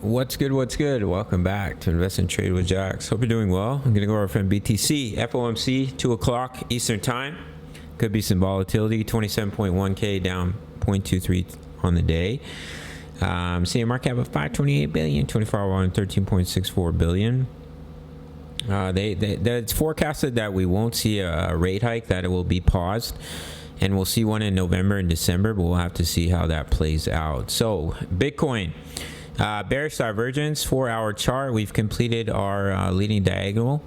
What's good? What's good? Welcome back to Invest and Trade with Jaxx. Hope you're doing well. I'm gonna go over from BTC, Fomc, 2 o'clock Eastern time. Could be some volatility. 27.1k down 0.23 on the day. Seeing a market cap of 528 billion, 24 hour on 13.64 billion. It's forecasted that we won't see a rate hike, that it will be paused, and we'll see one in November and December, but we'll have to see how that plays out. So Bitcoin, bearish divergence, 4-hour chart. We've completed our leading diagonal,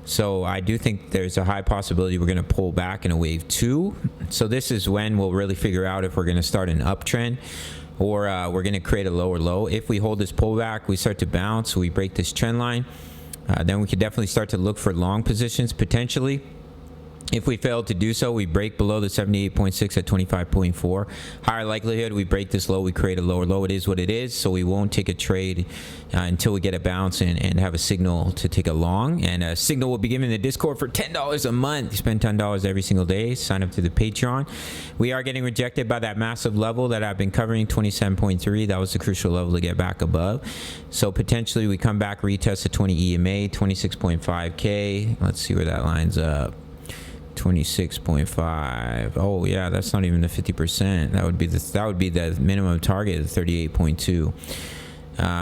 so I do think there's a high possibility we're going to pull back in a wave 2. So this is when we'll really figure out if we're going to start an uptrend or we're going to create a lower low. If we hold this pullback, we start to bounce, we break this trend line, then we could definitely start to look for long positions potentially. If we fail to do so, we break below the 78.6 at 25.4. Higher likelihood we break this low, we create a lower low. It is what it is, so we won't take a trade until we get a bounce and have a signal to take a long. And a signal will be given in the Discord for $10 a month. You spend $10 every single day. Sign up to the Patreon. We are getting rejected by that massive level that I've been covering, 27.3. That was the crucial level to get back above. So potentially we come back, retest the 20 EMA, 26.5K. Let's see where that lines up. 26.5. Oh yeah, that's not even the 50%. That would be the minimum target of 38.2.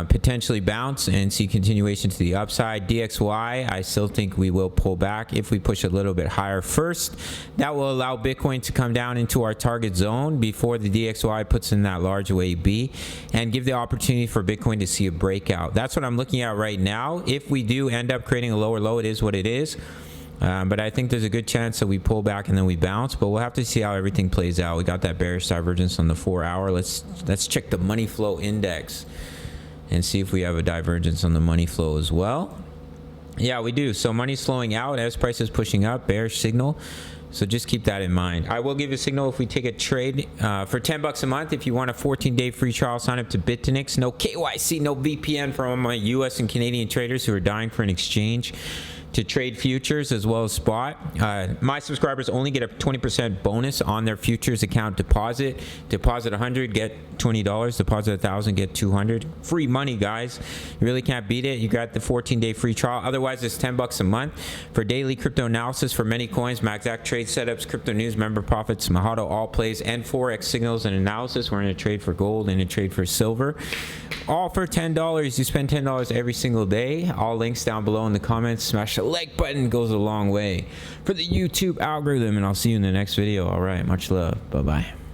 Potentially bounce and see continuation to the upside. DXY, I still think we will pull back if we push a little bit higher first. That will allow Bitcoin to come down into our target zone before the DXY puts in that large wave B, and give the opportunity for Bitcoin to see a breakout. That's what I'm looking at right now. If we do end up creating a lower low, it is what it is. But I think there's a good chance that we pull back and then we bounce, but we'll have to see how everything plays out. We got that bearish divergence on the 4-hour. Let's check the money flow index and see if we have a divergence on the money flow as well. Yeah, we do. So money's flowing out as price is pushing up, bearish signal. So just keep that in mind. I will give a signal if we take a trade for $10 a month. If you want a 14-day free trial, sign up to BITUNIX. No KYC, no VPN for all my US and Canadian traders who are dying for an exchange to trade futures as well as spot. My subscribers only get a 20% bonus on their futures account deposit. Deposit 100, get $20. Deposit 1,000, get 200. Free money, guys. You really can't beat it. You got the 14-day free trial. Otherwise, it's $10 a month for daily crypto analysis for many coins, my exact trade setups, crypto news, member profits, Mahado all plays, and Forex signals and analysis. We're in a trade for gold and a trade for silver. All for $10. You spend $10 every single day. All links down below in the comments. Smash the like button, goes a long way for the YouTube algorithm, and I'll see you in the next video. All right, much love. Bye bye.